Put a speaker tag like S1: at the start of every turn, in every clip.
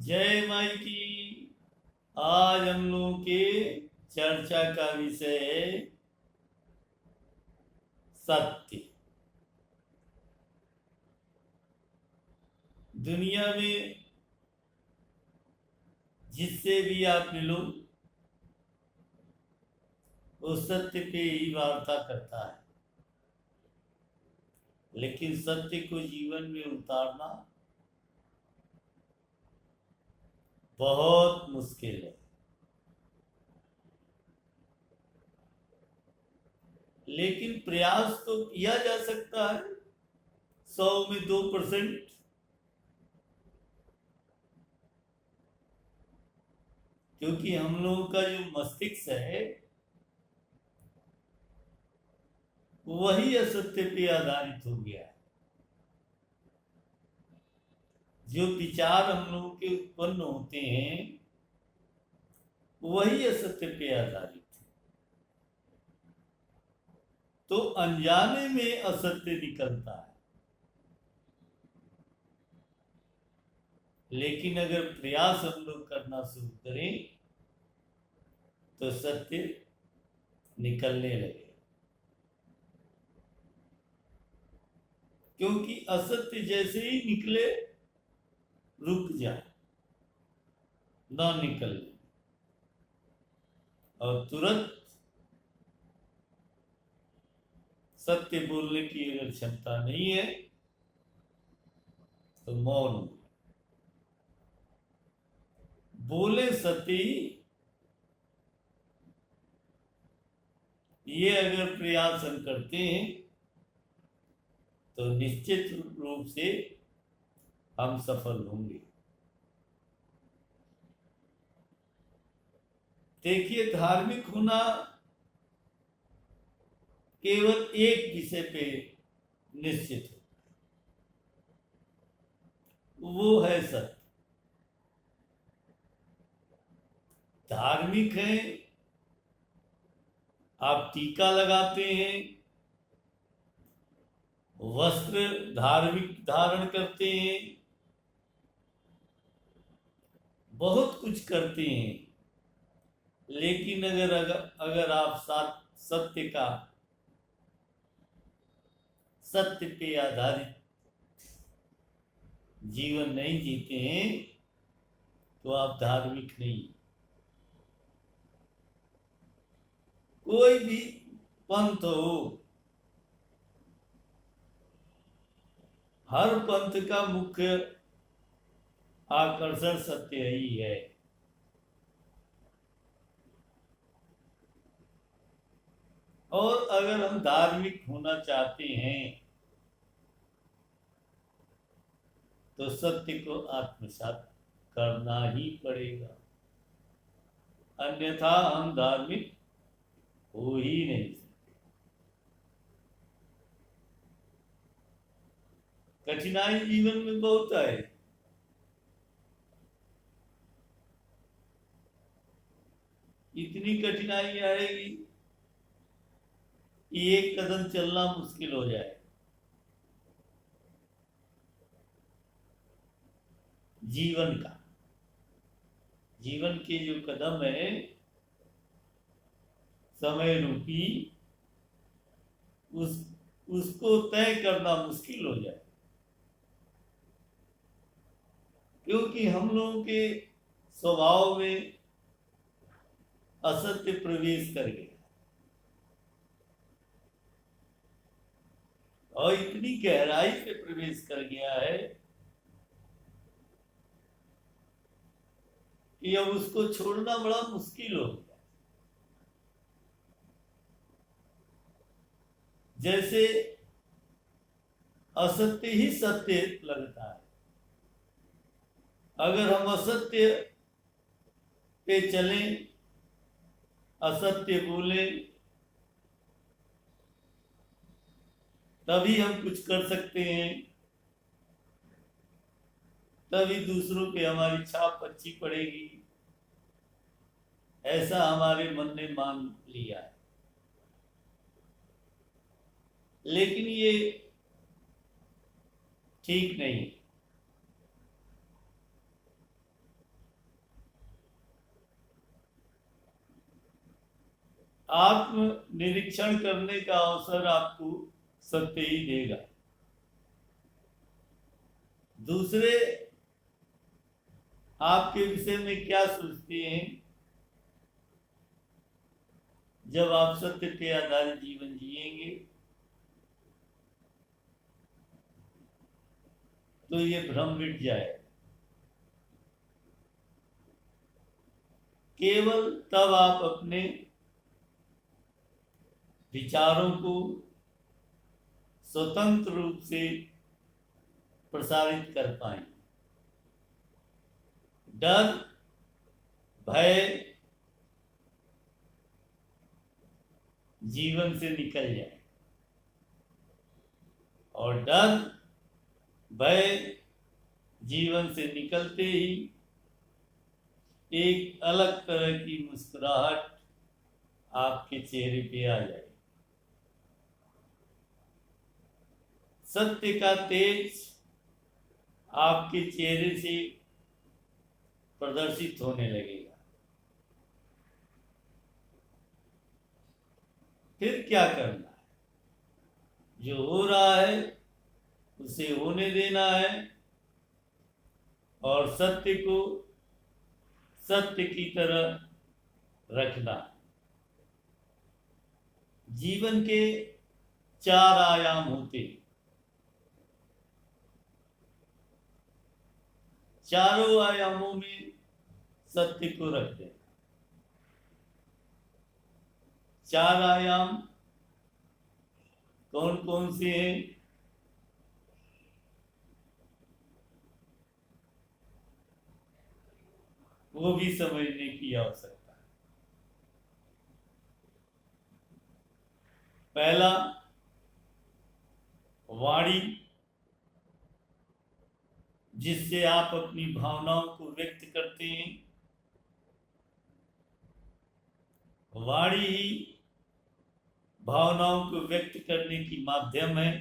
S1: जय माई की। आज हम लोगों के चर्चा का विषय है सत्य। दुनिया में जिससे भी आप मिलो वो सत्य पे ही वार्ता करता है, लेकिन सत्य को जीवन में उतारना बहुत मुश्किल है। लेकिन प्रयास तो किया जा सकता है। 100 में 2%। क्योंकि हम लोगों का जो मस्तिष्क है वही असत्य पे आधारित हो गया है। जो विचार हम लोगों के उत्पन्न होते हैं वही असत्य पे आधारित है। तो अनजाने में असत्य निकलता है, लेकिन अगर प्रयास हम लोग करना शुरू करें तो सत्य निकलने लगे। क्योंकि असत्य जैसे ही निकले रुक जाए, ना निकलने, और तुरंत सत्य बोलने की अगर क्षमता नहीं है तो मौन हो। बोले सत्य, ये अगर प्रयास हम करते हैं तो निश्चित रूप से हम सफल होंगे। देखिए, धार्मिक होना केवल एक विषय पे निश्चित हो, वो है सत्य। धार्मिक है, आप टीका लगाते हैं, वस्त्र धार्मिक धारण करते हैं, बहुत कुछ करते हैं, लेकिन अगर आप सत्य का सत्य पे आधारित जीवन नहीं जीते हैं तो आप धार्मिक नहीं। कोई भी पंथ हो, हर पंथ का मुख्य आकर्षण सत्य ही है। और अगर हम धार्मिक होना चाहते हैं तो सत्य को आत्मसात करना ही पड़ेगा, अन्यथा हम धार्मिक हो ही नहीं सकते। कठिनाई जीवन में बहुत आए, इतनी कठिनाई आएगी कि एक कदम चलना मुश्किल हो जाए। जीवन के जो कदम है समय रूपी, उस उसको तय करना मुश्किल हो जाए। क्योंकि हम लोगों के स्वभाव में असत्य प्रवेश कर गया, और इतनी गहराई से प्रवेश कर गया है कि अब उसको छोड़ना बड़ा मुश्किल हो गया। जैसे असत्य ही सत्य लगता है। अगर हम असत्य पे चलें, असत्य बोलें, तभी हम कुछ कर सकते हैं, तभी दूसरों पे हमारी छाप अच्छी पड़ेगी, ऐसा हमारे मन ने मान लिया है। लेकिन ये ठीक नहीं। आत्म निरीक्षण करने का अवसर आपको सत्य ही देगा। दूसरे आपके विषय में क्या सोचते हैं? जब आप सत्य पे आधारित जीवन जिएंगे तो ये भ्रम मिट जाएगा। केवल तब आप अपने विचारों को स्वतंत्र रूप से प्रसारित कर पाएंगे। डर, भय जीवन से निकल जाए और डर, भय जीवन से निकलते ही एक अलग तरह की मुस्कुराहट आपके चेहरे पे आ जाए। सत्य का तेज आपके चेहरे से प्रदर्शित होने लगेगा। फिर क्या करना है? जो हो रहा है उसे होने देना है और सत्य को सत्य की तरह रखना। जीवन के 4 आयाम होते हैं। चारों आयामों में सत्य को रखते हैं। 4 आयाम कौन कौन से हैं? वो भी समझने की आवश्यकता है। पहला, वाणी, जिससे आप अपनी भावनाओं को व्यक्त करते हैं। वाणी ही भावनाओं को व्यक्त करने की माध्यम है।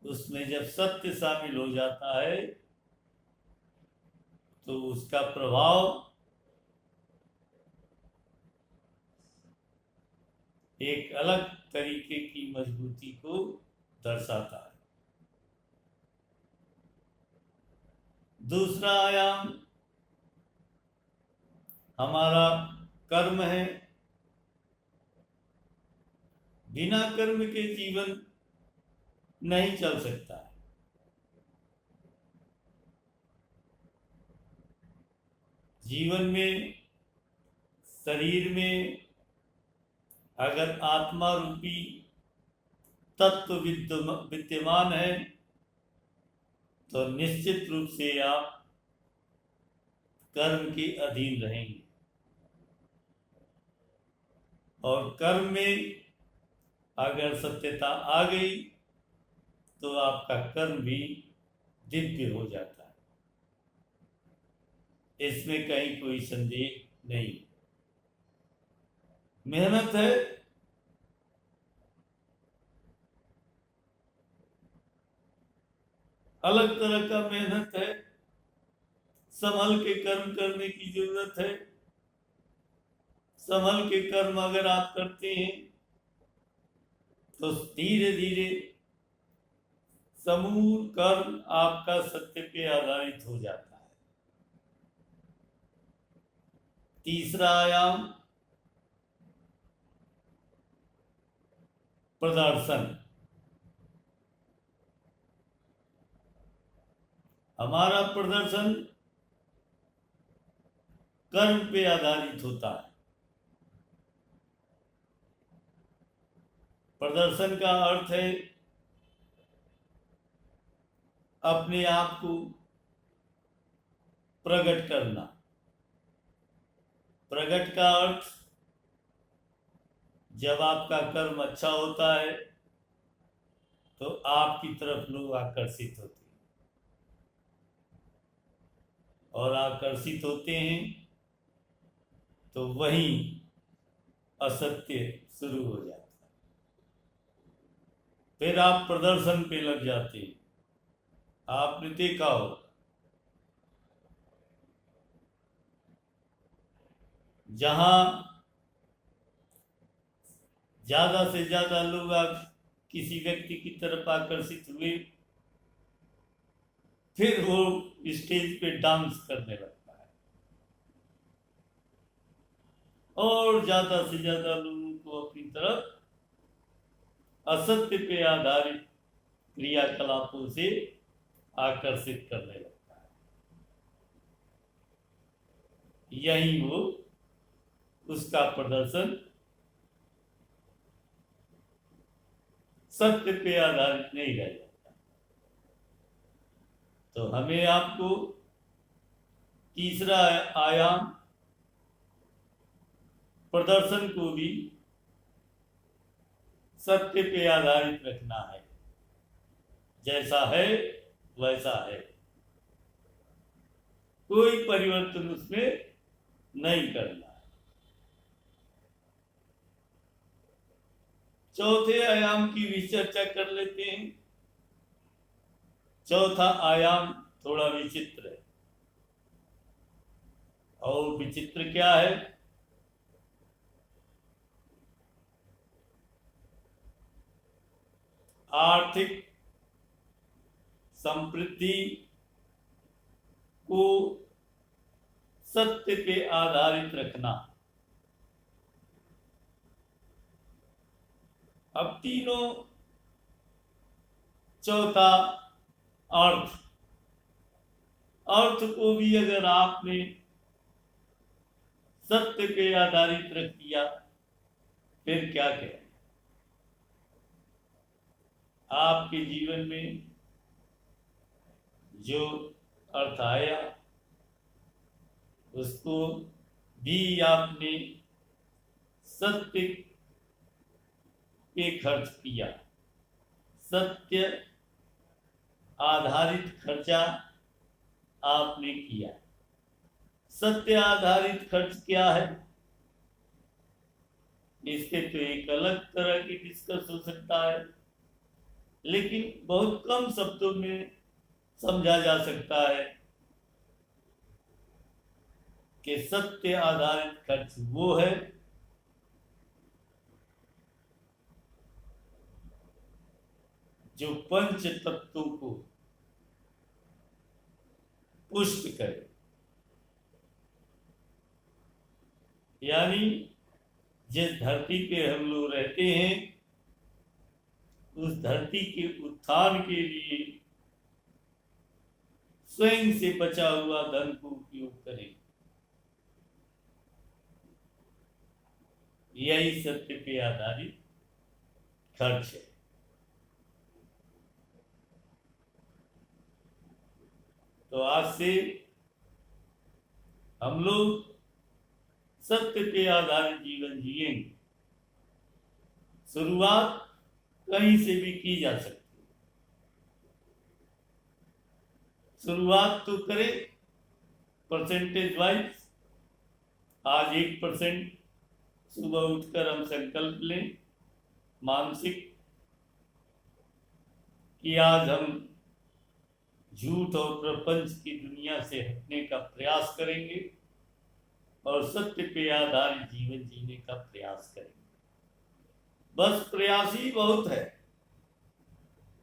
S1: उसमें जब सत्य शामिल हो जाता है तो उसका प्रभाव एक अलग तरीके की मजबूती को दर्शाता है। दूसरा आयाम हमारा कर्म है। बिना कर्म के जीवन नहीं चल सकता है। जीवन में, शरीर में अगर आत्मा रूपी तत्व विद्यमान है तो निश्चित रूप से आप कर्म के अधीन रहेंगे और कर्म में अगर सत्यता आ गई तो आपका कर्म भी दिव्य हो जाता है। इसमें कहीं कोई संदेह नहीं। मेहनत है, अलग तरह का मेहनत है। संभल के कर्म करने की जरूरत है। संभल के कर्म अगर आप करते हैं तो धीरे धीरे समूल कर्म आपका सत्य पे आधारित हो जाता है। तीसरा आयाम प्रदर्शन। हमारा प्रदर्शन कर्म पे आधारित होता है। प्रदर्शन का अर्थ है अपने आप को प्रकट करना। प्रकट का अर्थ जब आपका कर्म अच्छा होता है तो आपकी तरफ लोग आकर्षित होते हैं और आकर्षित होते हैं तो वहीं असत्य शुरू हो जाता है। फिर आप प्रदर्शन पे लग जाते हैं। आपने देखा हो जहां ज्यादा से ज्यादा लोग आप किसी व्यक्ति की तरफ आकर्षित हुए, फिर वो स्टेज पे डांस करने लगता है और ज्यादा से ज्यादा लोगों को अपनी तरफ असत्य पे आधारित क्रियाकलापों से आकर्षित करने लगता है। यही वो उसका प्रदर्शन सत्य पे आधारित नहीं रह जाता। तो हमें आपको तीसरा आयाम प्रदर्शन को भी सत्य पे आधारित रखना है, जैसा है वैसा है, कोई परिवर्तन उसमें नहीं करना है। चौथे आयाम की भी चर्चा कर लेते हैं। चौथा आयाम थोड़ा विचित्र है। और विचित्र क्या है? आर्थिक समृद्धि को सत्य पे आधारित रखना। अब तीनों, चौथा अर्थ को भी अगर आपने सत्य पे आधारित रख दिया, फिर क्या करें? आपके जीवन में जो अर्थ आया उसको भी आपने सत्य पे खर्च किया। सत्य आधारित खर्चा आपने किया। सत्य आधारित खर्च क्या है, इसके तो एक अलग तरह की डिस्कस हो सकता है, लेकिन बहुत कम शब्दों में समझा जा सकता है कि सत्य आधारित खर्च वो है जो पंच तत्वों को पुष्ट करे। यानी जिस धरती पे हम लोग रहते हैं, उस धरती के उत्थान के लिए स्वयं से बचा हुआ धन को उपयोग करें। यही सत्य पे आधारित खर्च है। तो आज से हम लोग सत्य पे आधारित जीवन जिएंगे। शुरुआत कहीं से भी की जा सकती है। शुरुआत तो करें परसेंटेज वाइज। आज 1% सुबह उठकर हम संकल्प लें मानसिक कि आज हम झूठ और प्रपंच की दुनिया से हटने का प्रयास करेंगे और सत्य पे आधारित जीवन जीने का प्रयास करेंगे। बस प्रयास ही बहुत है।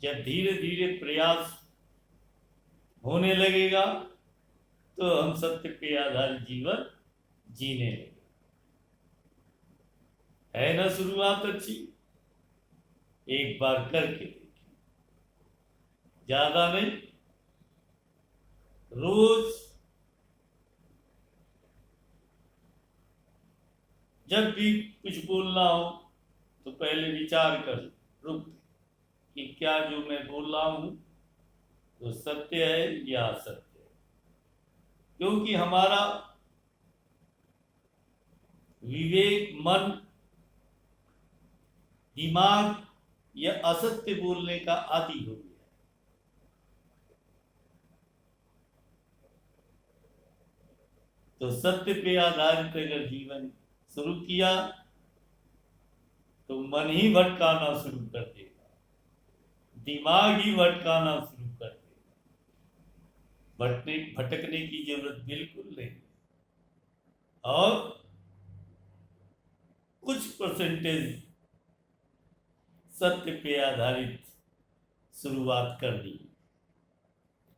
S1: जब धीरे धीरे प्रयास होने लगेगा तो हम सत्य पे आधारित जीवन जीने लगेंगे। है ना शुरुआत अच्छी? एक बार करके देखिए, ज्यादा नहीं, रोज जब भी कुछ बोलना हो तो पहले विचार कर रुक कि क्या जो मैं बोल रहा हूं तो सत्य है या असत्य है। क्योंकि हमारा विवेक, मन, दिमाग यह असत्य बोलने का आदी हो गया। तो सत्य पे आधारित अगर जीवन शुरू किया तो मन ही भटकाना शुरू कर देगा, दिमाग ही भटकाना शुरू कर देगा। भटकने की जरूरत बिल्कुल नहीं। और कुछ परसेंटेज सत्य पे आधारित शुरुआत कर दी।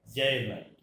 S1: जय भाई।